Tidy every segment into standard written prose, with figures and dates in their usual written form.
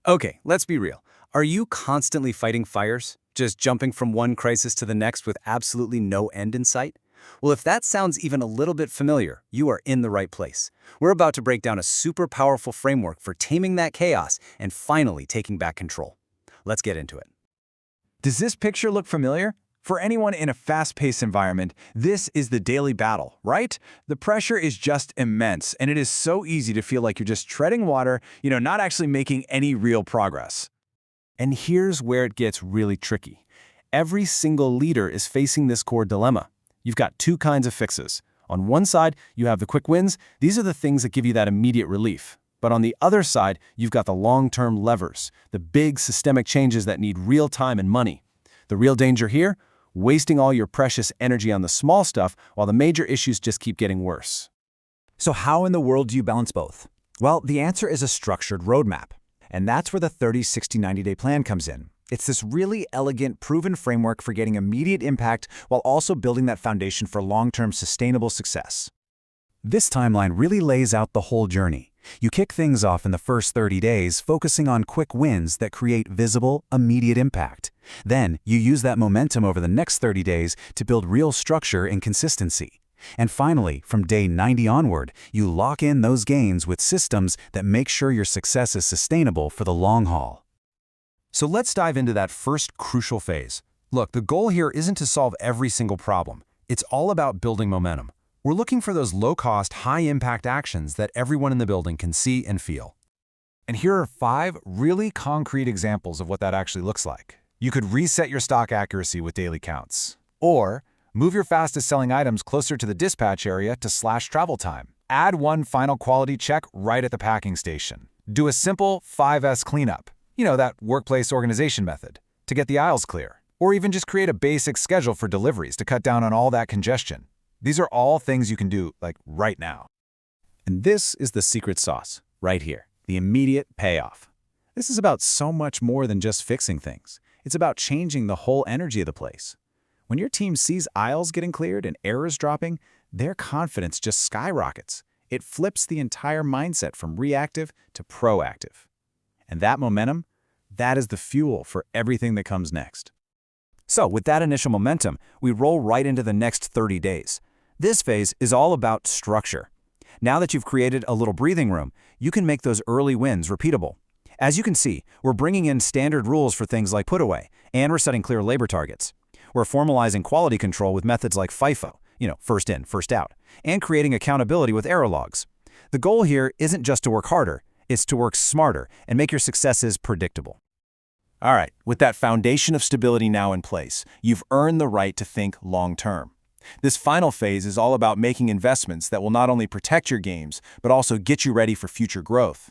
Okay, let's be real. Are you constantly fighting fires? Just jumping from one crisis to the next with absolutely no end in sight? Well, if that sounds even a little bit familiar, you are in the right place. We're about to break down a super powerful framework for taming that chaos and finally taking back control. Let's get into it. Does this picture look familiar? For anyone in a fast-paced environment, this is the daily battle, right? The pressure is just immense, and it is so easy to feel like you're just treading water, not actually making any real progress. And here's where it gets really tricky. Every single leader is facing this core dilemma. You've got two kinds of fixes. On one side, you have the quick wins. These are the things that give you that immediate relief. But on the other side, you've got the long-term levers, the big systemic changes that need real time and money. The real danger here? Wasting all your precious energy on the small stuff while the major issues just keep getting worse. So how in the world do you balance both? Well, the answer is a structured roadmap. And that's where the 30, 60, 90-day plan comes in. It's this really elegant, proven framework for getting immediate impact while also building that foundation for long-term sustainable success. This timeline really lays out the whole journey. You kick things off in the first 30 days, focusing on quick wins that create visible, immediate impact. Then, you use that momentum over the next 30 days to build real structure and consistency. And finally, from day 90 onward, you lock in those gains with systems that make sure your success is sustainable for the long haul. So let's dive into that first crucial phase. Look, the goal here isn't to solve every single problem. It's all about building momentum. We're looking for those low-cost, high-impact actions that everyone in the building can see and feel. And here are 5 really concrete examples of what that actually looks like. You could reset your stock accuracy with daily counts. Or move your fastest-selling items closer to the dispatch area to slash travel time. Add one final quality check right at the packing station. Do a simple 5S cleanup. That workplace organization method, to get the aisles clear. Or even just create a basic schedule for deliveries to cut down on all that congestion. These are all things you can do, right now. And this is the secret sauce, right here, the immediate payoff. This is about so much more than just fixing things. It's about changing the whole energy of the place. When your team sees aisles getting cleared and errors dropping, their confidence just skyrockets. It flips the entire mindset from reactive to proactive. And that momentum, that is the fuel for everything that comes next. So, with that initial momentum, we roll right into the next 30 days. This phase is all about structure. Now that you've created a little breathing room, you can make those early wins repeatable. As you can see, we're bringing in standard rules for things like put away, and we're setting clear labor targets. We're formalizing quality control with methods like FIFO, first in, first out, and creating accountability with error logs. The goal here isn't just to work harder, it's to work smarter and make your successes predictable. All right, with that foundation of stability now in place, you've earned the right to think long-term. This final phase is all about making investments that will not only protect your gains, but also get you ready for future growth.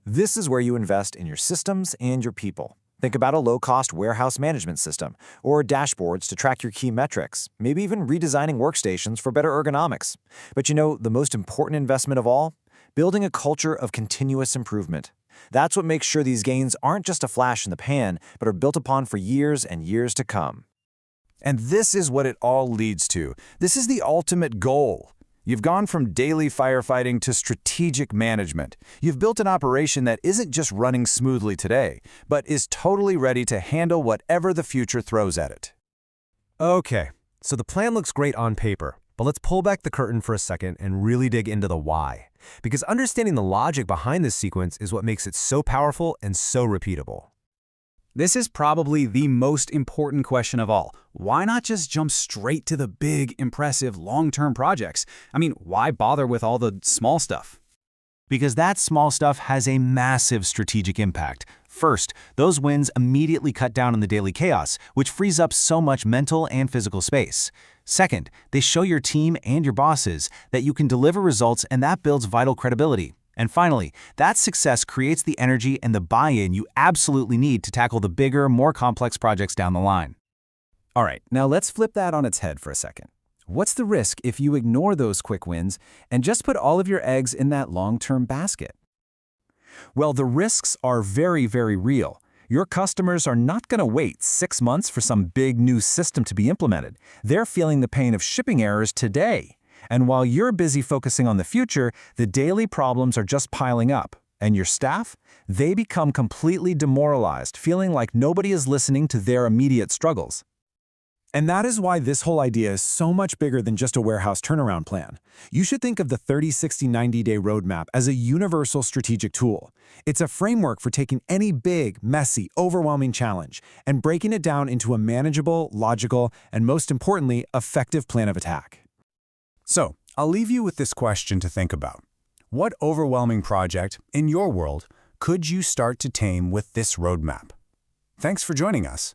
This is where you invest in your systems and your people. Think about a low-cost warehouse management system, or dashboards to track your key metrics, maybe even redesigning workstations for better ergonomics. But the most important investment of all? Building a culture of continuous improvement. That's what makes sure these gains aren't just a flash in the pan, but are built upon for years and years to come. And this is what it all leads to. This is the ultimate goal. You've gone from daily firefighting to strategic management. You've built an operation that isn't just running smoothly today, but is totally ready to handle whatever the future throws at it. Okay, so the plan looks great on paper, but let's pull back the curtain for a second and really dig into the why. Because understanding the logic behind this sequence is what makes it so powerful and so repeatable. This is probably the most important question of all. Why not just jump straight to the big, impressive, long-term projects? Why bother with all the small stuff? Because that small stuff has a massive strategic impact. First, those wins immediately cut down on the daily chaos, which frees up so much mental and physical space. Second, they show your team and your bosses that you can deliver results, and that builds vital credibility. And finally, that success creates the energy and the buy-in you absolutely need to tackle the bigger, more complex projects down the line. All right, now let's flip that on its head for a second. What's the risk if you ignore those quick wins and just put all of your eggs in that long-term basket? Well, the risks are very, very real. Your customers are not going to wait 6 months for some big new system to be implemented. They're feeling the pain of shipping errors today. And while you're busy focusing on the future, the daily problems are just piling up. And your staff? They become completely demoralized, feeling like nobody is listening to their immediate struggles. And that is why this whole idea is so much bigger than just a warehouse turnaround plan. You should think of the 30, 60, 90-day roadmap as a universal strategic tool. It's a framework for taking any big, messy, overwhelming challenge and breaking it down into a manageable, logical, and most importantly, effective plan of attack. So, I'll leave you with this question to think about. What overwhelming project, in your world, could you start to tame with this roadmap? Thanks for joining us.